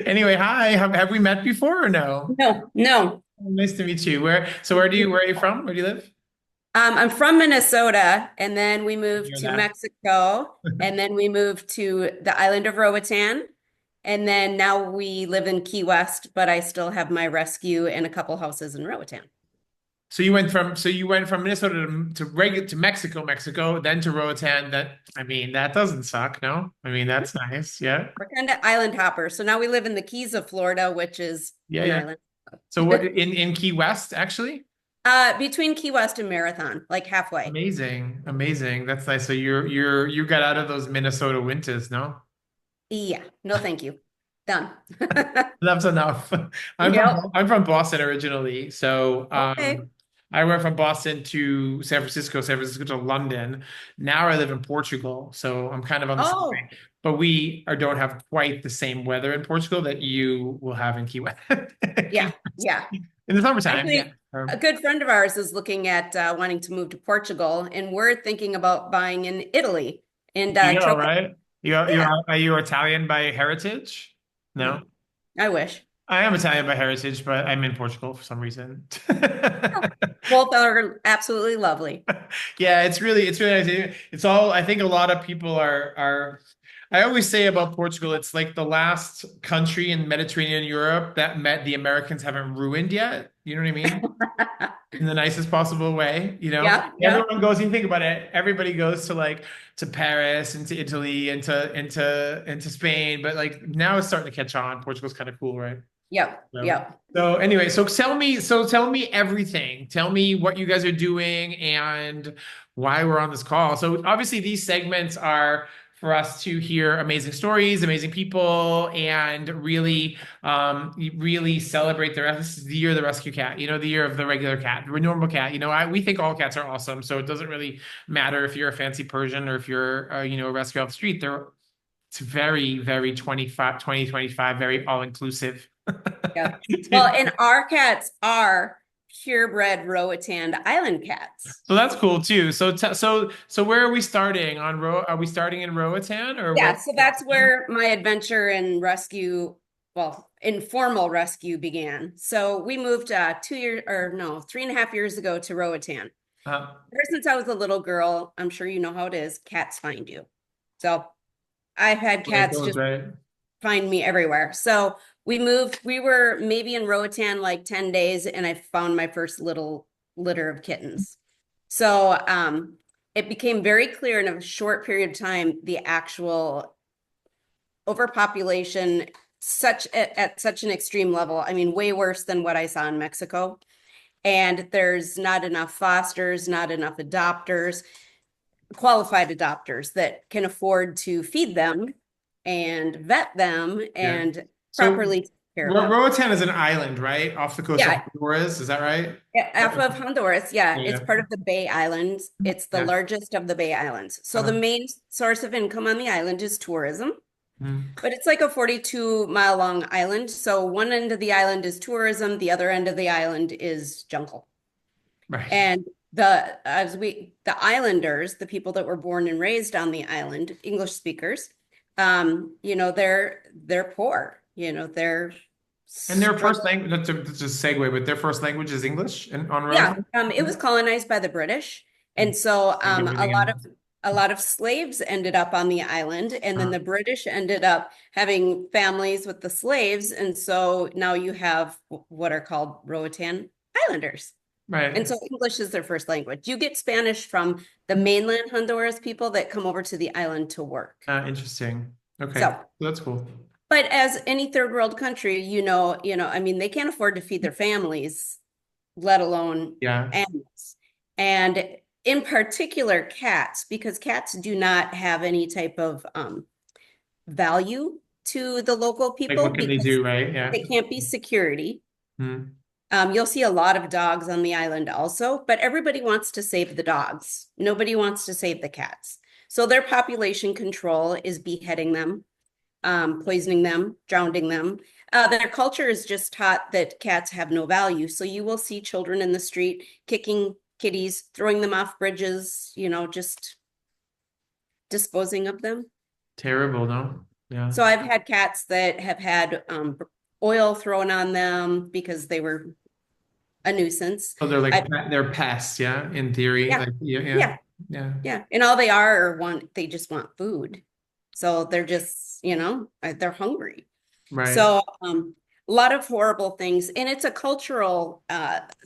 Anyway, hi. Have we met before or no? No, no. Oh, nice to meet you. Where are you from? Where do you live? I'm from Minnesota, and then we moved Hear to that? Mexico, and then we moved to the island of Roatan, and then now we live in Key West, but I still have my rescue and a couple houses in Roatan. So you went from Minnesota to Mexico, then to Roatan. That doesn't suck, no? That's nice. Yeah. We're kind of island hoppers. So now we live in the Keys of Florida, which is Yeah, an yeah. island. So what in Key West actually? Between Key West and Marathon, like halfway. Amazing. Amazing. That's nice. So you got out of those Minnesota winters, no? Yeah, no, thank you. Done. That's enough. Yep. I'm from Boston originally. So Okay. I went from Boston to San Francisco to London. Now I live in Portugal. So I'm kind of on the same Oh, way. But don't have quite the same weather in Portugal that you will have in Key West. yeah, yeah. In the summertime, yeah. Actually, a good friend of ours is looking at wanting to move to Portugal, and we're thinking about buying in Italy and You go, trophy. right? Yeah, Are you Italian by heritage? No. I wish. I am Italian by heritage, but I'm in Portugal for some reason. Oh, both are absolutely lovely. Yeah, it's really nice. It's all I think a lot of people are I always say about Portugal, it's like the last country in Mediterranean Europe that met the Americans haven't ruined yet. You know what I mean? In the nicest possible way, you know? Yeah, yeah, Everyone goes, you think about it, everybody goes to Paris and to Italy and to Spain, but like now it's starting to catch on. Portugal's kind of cool, right? yep, So, yep. so anyway, tell me everything. Tell me what you guys are doing and why we're on this call. So obviously these segments are for us to hear amazing stories, amazing people, and really celebrate this is the year of the rescue cat, the year of the regular cat, the normal cat. We think all cats are awesome, so it doesn't really matter if you're a fancy Persian or if you're a rescue off the street. It's very, very 2025, very all inclusive. Yep. Well, and our cats are purebred Roatan Island cats. So that's cool too. So where are we starting on Are we starting in Roatan or Yeah, where? so that's where my adventure in rescue, well, informal rescue began. So we moved 2 years, or no, 3.5 years ago to Roatan. Uh, Ever since I was a little girl, I'm sure you know how it is, cats find you. So I've had where it cats goes, just right? find me everywhere. So we moved, we were maybe in Roatan like 10 days, and I found my first little litter of kittens. So it became very clear in a short period of time the actual overpopulation at such an extreme level. I mean, way worse than what I saw in Mexico. And there's not enough fosters, not enough adopters, qualified adopters that can afford to feed them and vet them Yeah. and So properly take care of them. Roatan is an island, right? Off the coast of Yeah, Honduras, is that right? off of Honduras, yeah, it's Yeah. part of the Bay Islands. It's the Yeah. largest of the Bay Islands. So the Uh, main source of income on the island is tourism. mm, But it's like a 42-mile long island. So one end of the island is tourism, the other end of the island is jungle. right. And the islanders, the people that were born and raised on the island, English speakers, they're poor. They're And their first struggling. language, that's just a segue, but their first language is English on Yeah, Roatan? it was colonized by the British, and so Like everything in a lot of slaves ended up on the island, and then uh, the British ended up having families with the slaves, and so now you have what are called Roatan Islanders. And right. so English is their first language. You get Spanish from the mainland Honduras people that come over to the island to work. Interesting. Okay. So, That's cool. but as any third world country, I mean, they can't afford to feed their families, let alone Yeah. animals. And in particular, cats, because cats do not have any type of value to the local Like people what can they because do, right? Yeah. they can't be security. Hmm. You'll see a lot of dogs on the island also, but everybody wants to save the dogs. Nobody wants to save the cats. So their population control is beheading them, poisoning them, drowning them. Their culture is just taught that cats have no value. So you will see children in the street kicking kitties, throwing them off bridges, just disposing of them. Terrible, no? Yeah. So I've had cats that have had oil thrown on them because they were a nuisance. So they're like I they're pests, yeah, in theory. Yeah, Like yeah, yeah, yeah, yeah. yeah. And all they are want they just want food. So they're just, they're hungry. Right. So a lot of horrible things. And it's a cultural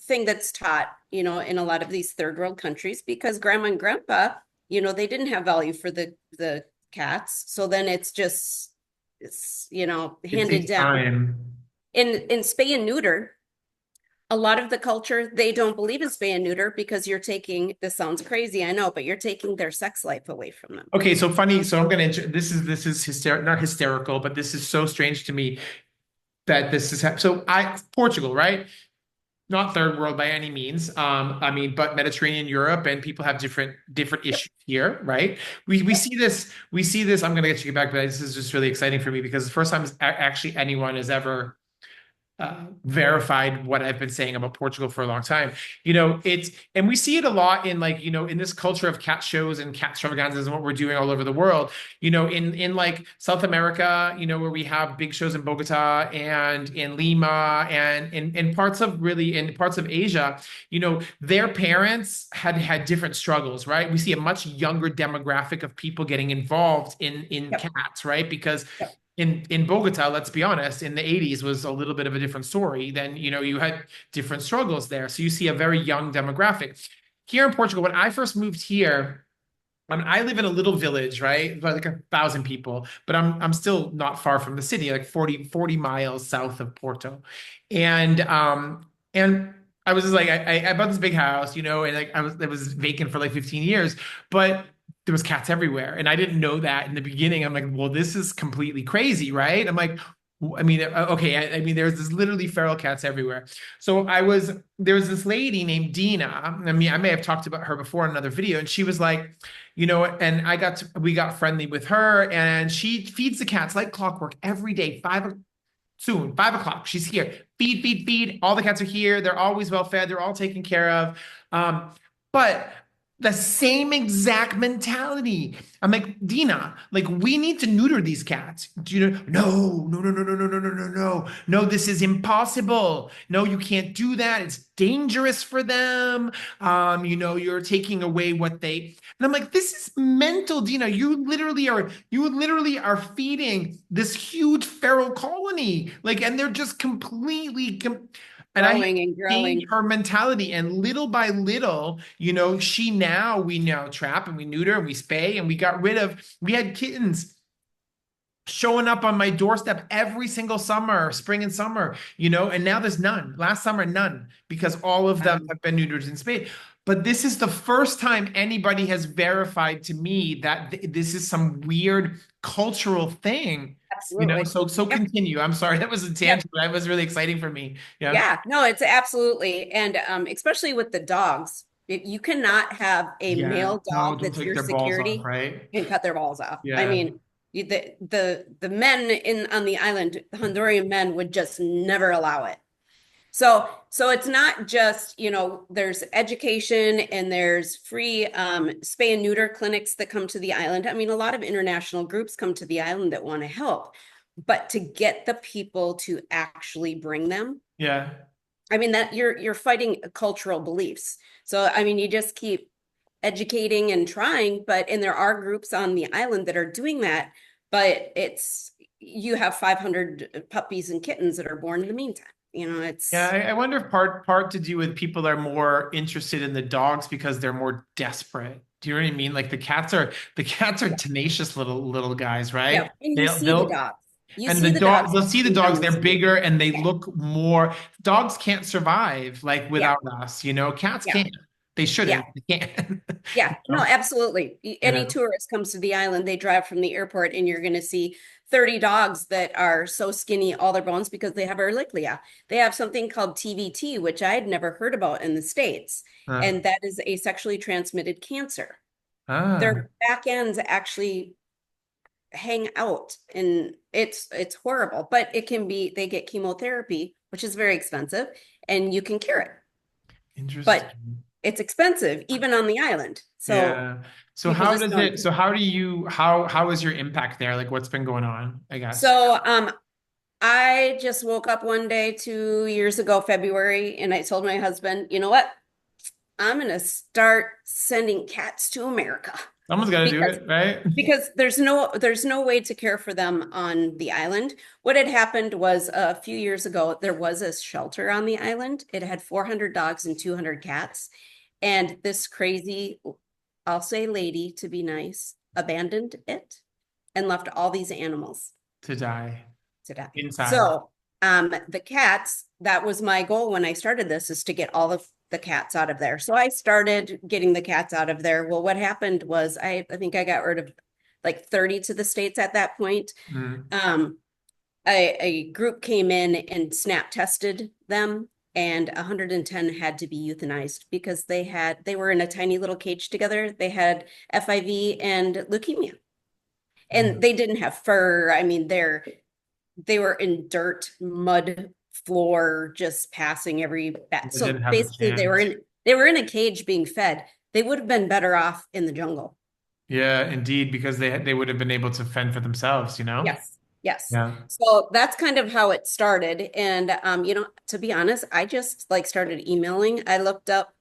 thing that's taught, in a lot of these third world countries because grandma and grandpa, they didn't have value for the cats. So then it's It handed takes down. time. In spay and neuter, a lot of the culture, they don't believe in spay and neuter because this sounds crazy, I know, but you're taking their sex life away from them. Okay, so funny. So I'm gonna. This is not hysterical, but this is so strange to me that this is so I Portugal, right? Not third world by any means. I mean, but Mediterranean Europe, and people have different Yep. issues here, right? We see this. We see this. I'm gonna get you back, but this is just really exciting for me because the first time actually anyone has ever verified what I've been saying about Portugal for a long time. And we see it a lot in like, in this culture of cat shows and cat extravaganzas and what we're doing all over the world. In like South America, where we have big shows in Bogota and in Lima and in parts of Asia, their parents had different struggles, right? We see a much younger demographic of people getting involved in Yep. cats, right? Because Yep. in Bogota, let's be honest, in the 80s was a little bit of a different story. Then, you had different struggles there. So you see a very young demographic. Here in Portugal, when I first moved here, I live in a little village, right? About like 1,000 people, but I'm still not far from the city, like 40 miles south of Porto. And I was just like, I bought this big house, and like it was vacant for like 15 years, but there was cats everywhere. And I didn't know that in the beginning. I'm like, well, this is completely crazy, right? I'm like, I mean, okay. I mean, there's this literally feral cats everywhere. So there was this lady named Dina. I mean, I may have talked about her before in another video, and she was like, and we got friendly with her, and she feeds the cats like clockwork every day, 5 o'clock. She's here. Feed, feed, feed. All the cats are here. They're always well fed. They're all taken care of. But the same exact mentality. I'm like, Dina, like we need to neuter these cats. Do you know? No, no, no, no, no, no, no, no, no, no. No, this is impossible. No, you can't do that. It's dangerous for them. You're taking away what they. And I'm like, this is mental, Dina. You literally are feeding this huge feral colony. Like, and they're just and I Growing and change growing. her mentality. And little by little, we now trap and we neuter and we spay and we had kittens showing up on my doorstep every single summer, spring and summer, and now there's none. Last summer, none, because all of them have been neutered and spayed. But this is the first time anybody has verified to me that this is some weird cultural thing. Absolutely. So Yep. continue. I'm sorry, that was a Yep. tangent, but that was really exciting for me. Yeah. Yeah. No, it's absolutely. And especially with the dogs, you cannot have a Yeah. male No, dog don't that's take your their balls off, security right? and cut their balls off. I Yeah. mean, the men on the island, the Honduran men would just never allow it. So it's not just, there's education and there's free spay and neuter clinics that come to the island. I mean, a lot of international groups come to the island that want to help, but to get the people to actually bring them, Yeah. I mean that you're fighting cultural beliefs. So I mean, you just keep educating and trying, and there are groups on the island that are doing that, but you have 500 puppies and kittens that are born in the meantime. Yeah, It's I wonder if part to do with people are more interested in the dogs because they're more desperate. Do you know what I mean? Like the cats are tenacious little guys, yeah, right? and you They'll see the they'll dogs. You and see the the dog dogs they'll see the being done dogs, in the they're street. bigger and they Yeah, look more. Dogs can't survive like yeah, without us, Cats yeah, can. They yeah. shouldn't. They can. Yeah, no, absolutely. Any Yeah. tourist comes to the island, they drive from the airport and you're going to see 30 dogs that are so skinny, all their bones, because they have ehrlichia. They have something called TVT, which I had never heard about in the States. Uh, And that is a sexually transmitted cancer. ah, Their back ends actually hang out and it's horrible, but they get chemotherapy, which is very expensive, and you can cure it. But interesting. it's expensive, even on the island. So Yeah. So people how just does don't. it, so how do you, how is your impact there? Like what's been going on, I guess? So I just woke up one day 2 years ago, February, and I told my husband, you know what? I'm gonna start sending cats to America Someone's got to do because it, right? there's no way to care for them on the island. What had happened was a few years ago, there was a shelter on the island. It had 400 dogs and 200 cats. And this crazy, I'll say lady to be nice, abandoned it and left all these animals To die to die. inside. So, the cats, that was my goal when I started this, is to get all of the cats out of there. So I started getting the cats out of there. Well, what happened was I think I got rid of like 30 to the States at that point. Mm. Um, a group came in and snap tested them, and 110 had to be euthanized because they were in a tiny little cage together. They had FIV and leukemia, Yeah. and they didn't have fur. I mean, they were in dirt, mud floor, just passing every bat. They So didn't have a basically chance. they were in a cage being fed. They would have been better off in the jungle. Yeah, indeed, because they would have been able to fend for themselves, you know? Yes. Yes. Yeah. So that's kind of how it started. And to be honest, I just like started emailing. I looked up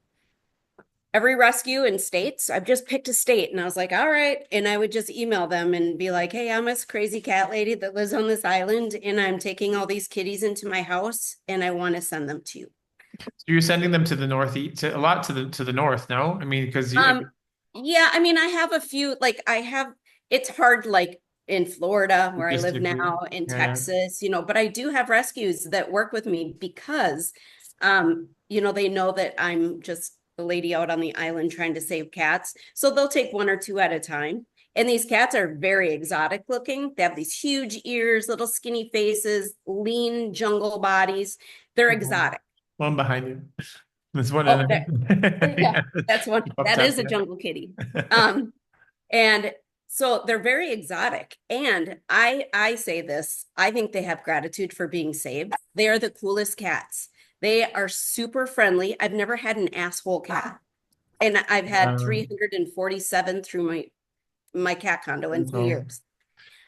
every rescue in states. I've just picked a state and I was like, all right. And I would just email them and be like, hey, I'm this crazy cat lady that lives on this island and I'm taking all these kitties into my house and I want to send them to you. So you're sending them to the northeast, to a lot to the north, no? I mean, because you, Um, yeah, I mean, I have a few, like it's hard, like in Florida where I live logistically, now, in yeah. Texas, but I do have rescues that work with me because, they know that I'm just the lady out on the island trying to save cats. So they'll take one or two at a time. And these cats are very exotic looking. They have these huge ears, little skinny faces, lean jungle bodies. They're One exotic. one behind you. There's one Oh, in there, it. yeah, Yeah. that's one. Keep up That is a tempo. jungle kitty. Um, and so they're very exotic. And I say this, I think they have gratitude for being saved. They are the coolest cats. They are super friendly. I've never had an asshole cat. And I've had Um, 347 through my cat condo in two mental, years.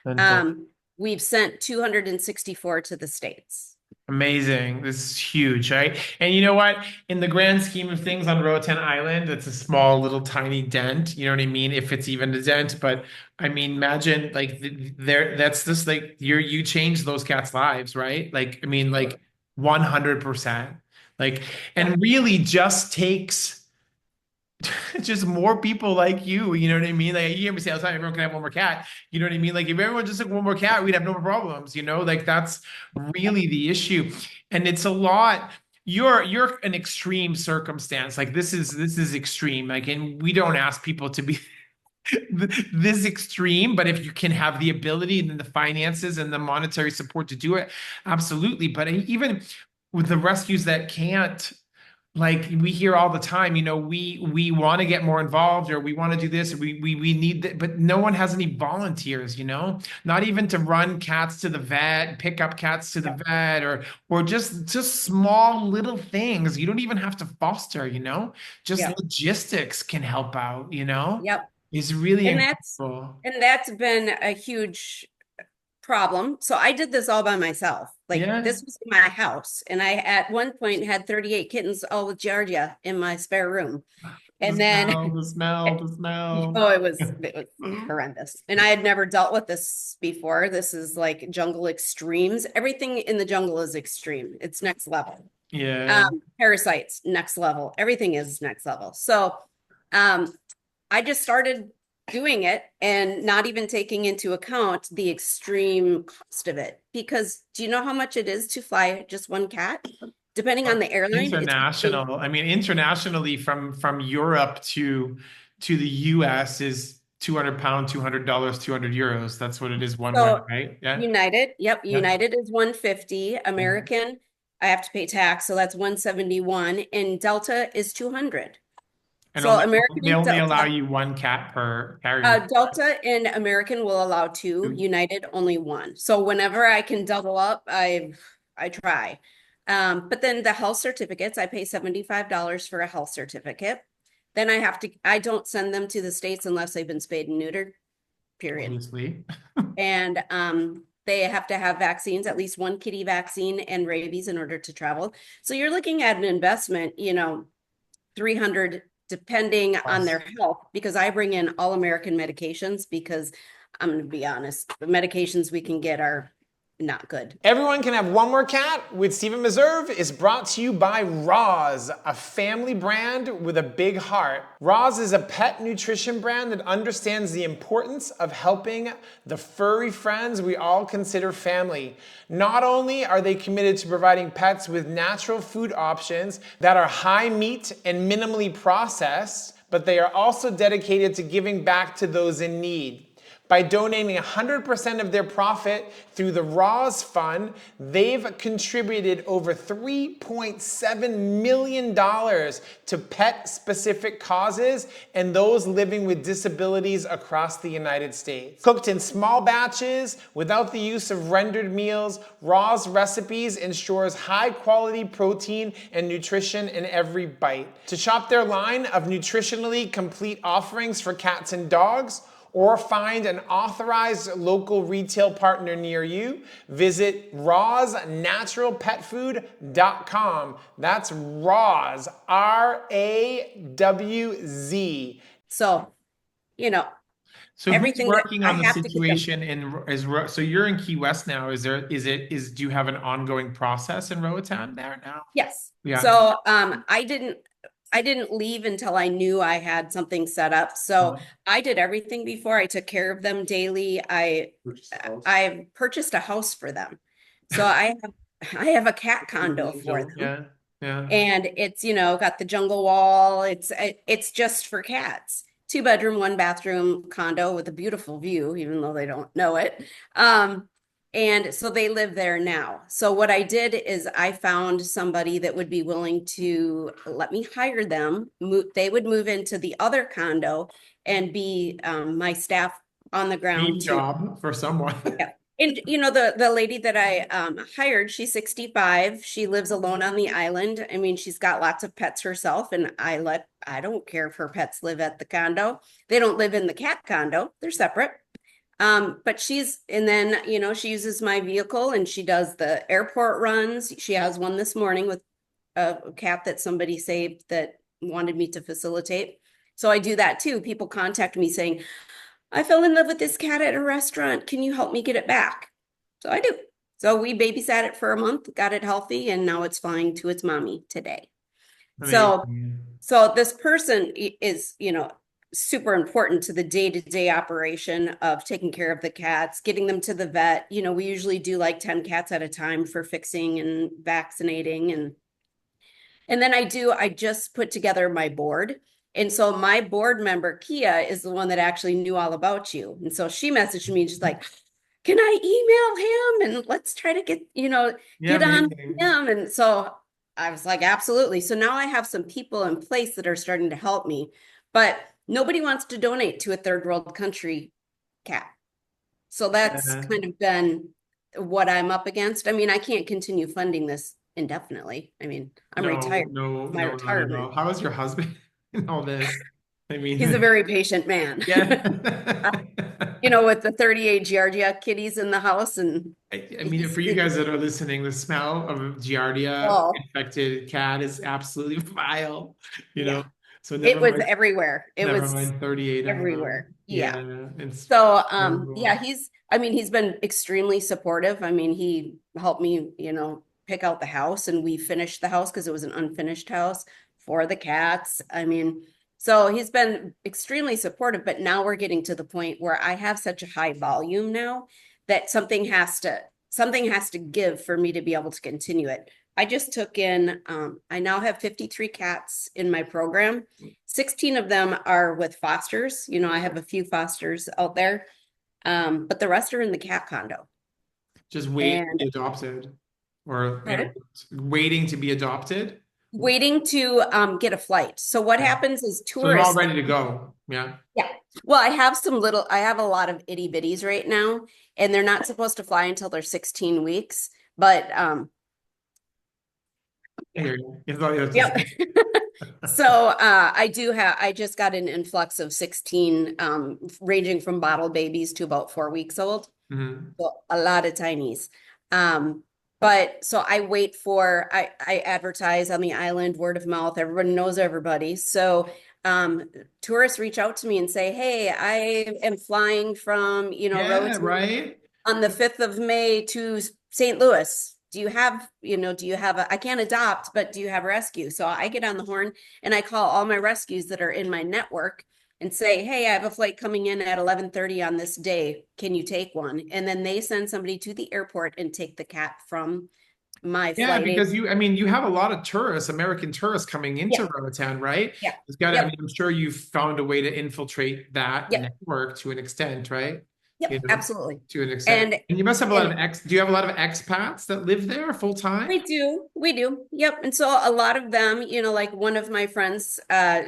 mental. Um, we've sent 264 to the States. Amazing. This is huge, right? And you know what? In the grand scheme of things on Roatan Island, it's a small little tiny dent. You know what I mean? If it's even a dent, but I mean, imagine like there, that's just like you change those cats' lives, right? Like, I mean, like 100%. Like, Yep. and really just takes just more people like you know what I mean? Like you hear me say all the time, everyone can have one more cat. You know what I mean? Like if everyone just took one more cat, we'd have no problems, you know? Like that's really the issue. And it's a lot. You're an extreme circumstance. Like this is extreme. Like, and we don't ask people to be this extreme, but if you can have the ability and the finances and the monetary support to do it, absolutely. But even with the rescues that can't, like we hear all the time, we want to get more involved or we want to do this, or we need that, but no one has any volunteers, not even to run cats to the vet, pick up cats to the Yep. vet, or just small little things. You don't even have to foster, just Yep. logistics can help out, Yep. is really And that's incredible. and that's been a huge problem. So I did this all by myself. Like Yeah. this was my house, and I at one point had 38 kittens all with Giardia in my spare room. The And then smell, the smell, the smell. oh, it was horrendous. And I had never dealt with this before. This is like jungle extremes. Everything in the jungle is extreme. It's next level. Yeah. Parasites, next level. Everything is next level. So um I just started doing it and not even taking into account the extreme cost of it. Because do you know how much it is to fly just one cat? Depending on the airline, it's International. I mean, internationally from Europe to the US is 200 pound, $200, €200. That's what it is one way, so right? Yeah. United, yep, Yeah. United is 150. American, I have to pay tax, so that's 171, and Delta is 200. And So only they American, only allow Delta, you one cat per carrier. Delta and American will allow two, United only one. So whenever I can double up, I try. But then the health certificates, I pay $75 for a health certificate. Then I don't send them to the States unless they've been spayed and neutered, period. Obviously. And they have to have vaccines, at least one kitty vaccine and rabies in order to travel. So you're looking at an investment, 300 depending on Plus. their health, because I bring in all American medications because I'm going to be honest, the medications we can get are not good. Everyone Can Have One More Cat with Stephen Meserve is brought to you by Roz, a family brand with a big heart. Roz is a pet nutrition brand that understands the importance of helping the furry friends we all consider family. Not only are they committed to providing pets with natural food options that are high meat and minimally processed, but they are also dedicated to giving back to those in need. By donating 100% of their profit through the Roz Fund, they've contributed over $3.7 million to pet-specific causes and those living with disabilities across the United States. Cooked in small batches, without the use of rendered meals, Roz Recipes ensures high-quality protein and nutrition in every bite. To shop their line of nutritionally complete offerings for cats and dogs, or find an authorized local retail partner near you, visit roznaturalpetfood.com. That's Roz, RAWZ. So, So who's everything that working I on the have to get them. situation so you're in Key West now. Do you have an ongoing process in Roatan there now? Yes. Yeah. So I didn't leave until I knew I had something set up. So I did everything before. I took care of them daily. I purchased a house for them. So I have a cat condo for them. Yeah. Yeah. And it's, got the jungle wall. It's just for cats. 2 bedroom, 1 bathroom condo with a beautiful view, even though they don't know it. And so they live there now. So what I did is I found somebody that would be willing to let me hire them. They would move into the other condo and be my staff on the Dream ground too. job for someone. Yeah. And the lady that I hired, she's 65. She lives alone on the island. I mean, she's got lots of pets herself, and I don't care if her pets live at the condo. They don't live in the cat condo. They're separate. But and then, she uses my vehicle and she does the airport runs. She has one this morning with a cat that somebody saved that wanted me to facilitate. So I do that too. People contact me saying, I fell in love with this cat at a restaurant. Can you help me get it back? So I do. So we babysat it for a month, got it healthy, and now it's flying to its mommy today. So, Amazing. so this person is, super important to the day-to-day operation of taking care of the cats, getting them to the vet. We usually do like 10 cats at a time for fixing and vaccinating. And then I just put together my board. And so my board member, Kia, is the one that actually knew all about you. And so she messaged me just like, can I email him and let's try to get, Yeah, get on amazing. him. And so I was like, absolutely. So now I have some people in place that are starting to help me, but nobody wants to donate to a third world country cat. So that's Yeah. kind of been what I'm up against. I mean, I can't continue funding this indefinitely. I mean, I'm No, retired. no, It's my no, not at retirement. all. How is your husband in all this? I He's a mean, very patient man. yeah. With the 38 Giardia kitties in the house and I mean, he's for you guys that are listening, the smell of a Giardia oh infected cat is absolutely vile, you yeah. know. So It was everywhere. It never was mind 38 of everywhere. them. Yeah. Yeah, it's So, yeah, terrible. he's been extremely supportive. I mean, he helped me, pick out the house and we finished the house because it was an unfinished house for the cats. I mean, so he's been extremely supportive, but now we're getting to the point where I have such a high volume now that something has to give for me to be able to continue it. I just took in, I now have 53 cats in my program. 16 of them are with fosters. I have a few fosters out there. But the rest are in the cat condo. Just waiting to And be adopted, or pardon? waiting to be adopted. Waiting to get a flight. So what Yeah. happens is So they're all tourists, ready to go. Yeah. yeah. Well, I have a lot of itty bitties right now, and they're not supposed to fly until they're 16 weeks. But Here you go. It's all you have to say. Yep. So I just got an influx of 16, ranging from bottle babies to about 4 weeks old. Mhm. So a lot of tinies. Um, but so I wait for I advertise on the island, word of mouth, everybody knows everybody. So tourists reach out to me and say, "Hey, I am flying from, Yeah, Roatán right. on the 5th of May to St. Louis. Do you have I can't adopt, but do you have a rescue?" So I get on the horn and I call all my rescues that are in my network and say, "Hey, I have a flight coming in at 11:30 on this day. Can you take one?" And then they send somebody to the airport and take the cat from my Yeah, flight agent. because I mean, you have a lot of tourists, American tourists coming into Yeah, Roatan, right? yeah, It's got, I mean, yep, I'm sure you've found a way to infiltrate that yep, network to an extent, right? You yep, know, absolutely. to an extent. And And you must have a lot of and do you have a lot of expats that live there full time? we do. Yep. And so a lot of them, like one of my friends,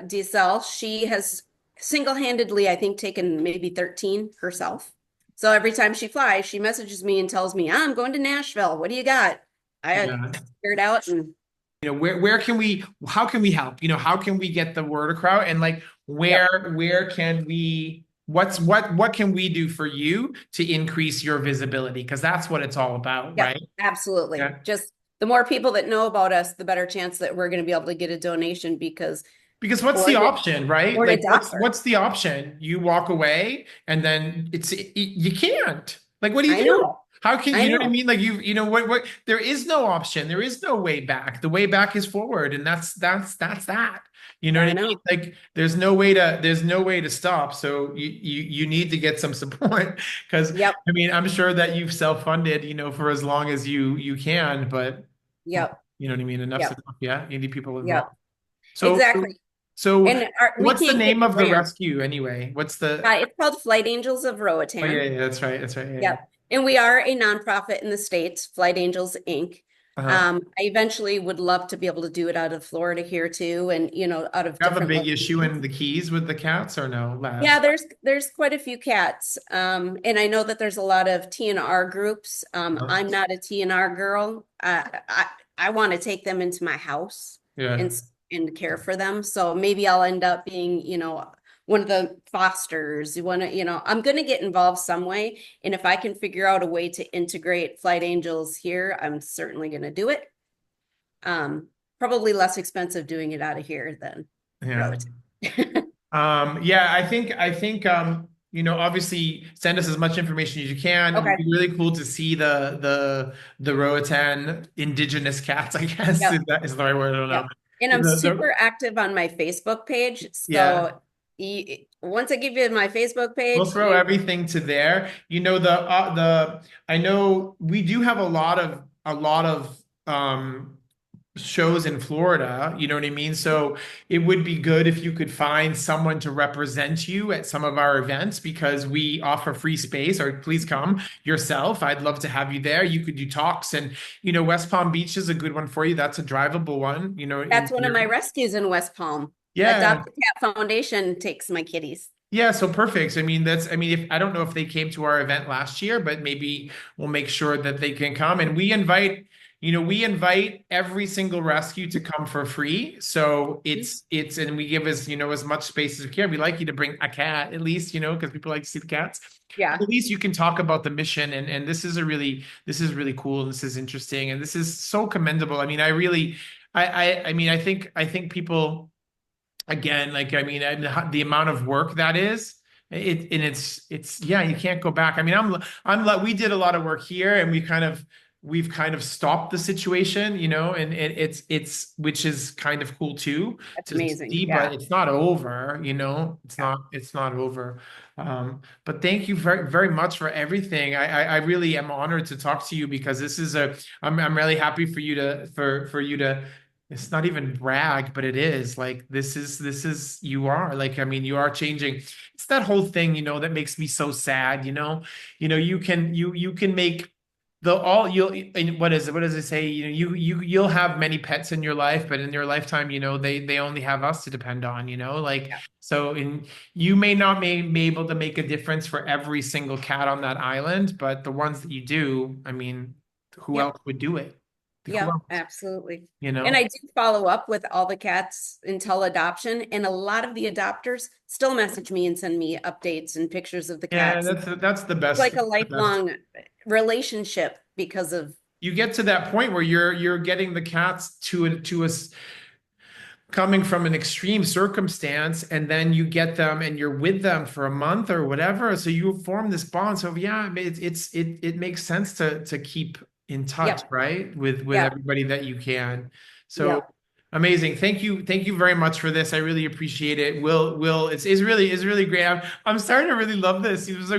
Diesel, she has single-handedly, I think, taken maybe 13 herself. So every time she flies, she messages me and tells me, "I'm going to Nashville. What do you got?" I Yeah. figure it out and Where can we how can we help? How can we get the word across? And like yep, where can we what can we do for you to increase your visibility? Because that's what it's all about, yep, right? absolutely. Yeah. Just the more people that know about us, the better chance that we're going to be able to get a donation because Because what's or the to, option, right? or to Like adopt her. what's the option? You walk away and then you can't. Like what do you I do? know. How can I you know what I know. mean? Like what there is no option. There is no way back. The way back is forward and that's that. You know what I I mean? know. Like there's no way to stop. So you need to get some support because Yep. I mean, I'm sure that you've self-funded, for as long as you can, but Yep. you know what I mean? Enough's Yep. enough. Yeah, you need people Yep. involved. So Exactly. so And we what's the can't name get of the grants. rescue anyway? What's the It's called Flight Angels of Oh yeah, Roatan. yeah, that's right. That's right. Yeah, yeah. Yep. And we are a nonprofit in the States, Flight Angels Inc. Uh-huh. I eventually would love to be able to do it out of Florida here too, and out of You have a different big issue in locations. the Keys with the cats or no? Yeah, Less. there's quite a few cats. And I know that there's a lot of TNR groups. Uh-huh. I'm not a TNR girl. I want to take them into my house and Yeah. and care for them. So maybe I'll end up being, one of the fosters. I'm going to get involved some way. And if I can figure out a way to integrate Flight Angels here, I'm certainly going to do it. Probably less expensive doing it out of here than Yeah. Roatan. Yeah, obviously send us as much information as you can. It would Okay. be really cool to see the Roatan indigenous cats, I guess, Yep. if that is the right word. I don't know. Yep. And I'm super active on my Facebook page. Yeah. So once I give you my Facebook We'll page, throw everything to there. I know we do have a lot of shows in Florida, you know what I mean? So it would be good if you could find someone to represent you at some of our events because we offer free space, or please come yourself. I'd love to have you there. You could do talks and West Palm Beach is a good one for you. That's a drivable one, in that's one of my rescues in West Palm. yeah. Adopt a Cat Foundation takes my kitties. Yeah, so perfect. So, I mean, if I don't know if they came to our event last year, but maybe we'll make sure that they can come. And we invite every single rescue to come for free. So and we give as much space as we can. We like you to bring a cat at least, because people like to see the cats. Yeah. At least you can talk about the mission and this is really cool and this is interesting and this is so commendable. I mean, I think people again, like I mean, and the amount of work that is, it's yeah, you can't go back. I mean, we did a lot of work here, and we've kind of stopped the situation, and it's which is kind of cool too That's to amazing. see, but Yeah. it's not over, Yeah. it's not over. But thank you very very much for everything. I really am honored to talk to you because I'm really happy for you to it's not even brag, but it is like this is you are like I mean you are changing. It's that whole thing, that makes me so sad, you can make the all you'll and what does it say? You'll have many pets in your life, but in your lifetime, they only have us to depend on, like Yeah. so in you may not be able to make a difference for every single cat on that island, but the ones that you do, I mean, who Yep. else would do it? Yeah, absolutely. you know? And I do follow up with all the cats until adoption, and a lot of the adopters still message me and send me updates and pictures of the Yeah, cats. that's the It's best. like a The best. lifelong relationship because of, You get to that point where you're getting the cats to us coming from an extreme circumstance, and then you get them and you're with them for a month or whatever, so you form this bond. So yeah, I mean, it makes sense to keep in touch, yep, right, with yep, everybody that you can. So yep. amazing. Thank you very much for this. I really appreciate it. Will, it's really great. I'm starting to really love this. It's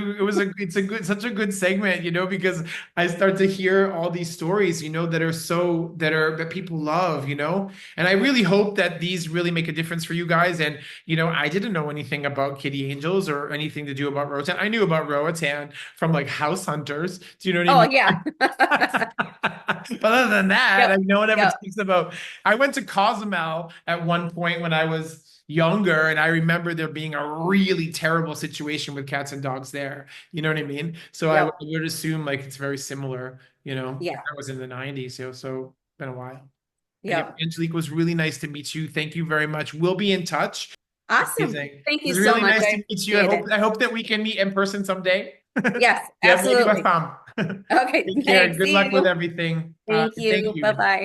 a good, such a good segment, because I start to hear all these stories, that people love, and I really hope that these really make a difference for you guys. And, I didn't know anything about Kitty Angels or anything to do about Rotan. I knew about Roatan from like House Hunters. Do you know what I Oh, mean? yeah. But other than that, Yep, no one ever yep, talks about. I went to Cozumel at one point when I was younger, and I remember there being a really terrible situation with cats and dogs there. You know what I mean? So I yep, would assume like it's very similar, yeah, that was in the 90s, so been a while. Anyway, yep. Angelique, was really nice to meet you. Thank you very much. We'll be in touch. Awesome. Amazing. It Thank you was so really much. nice to I meet you. appreciate it. I hope that we can meet in person someday. Yes, Yeah, maybe absolutely. West Palm. Okay, Take care. thanks. Good See luck with you. everything. Thank Thank you. you. Bye-bye.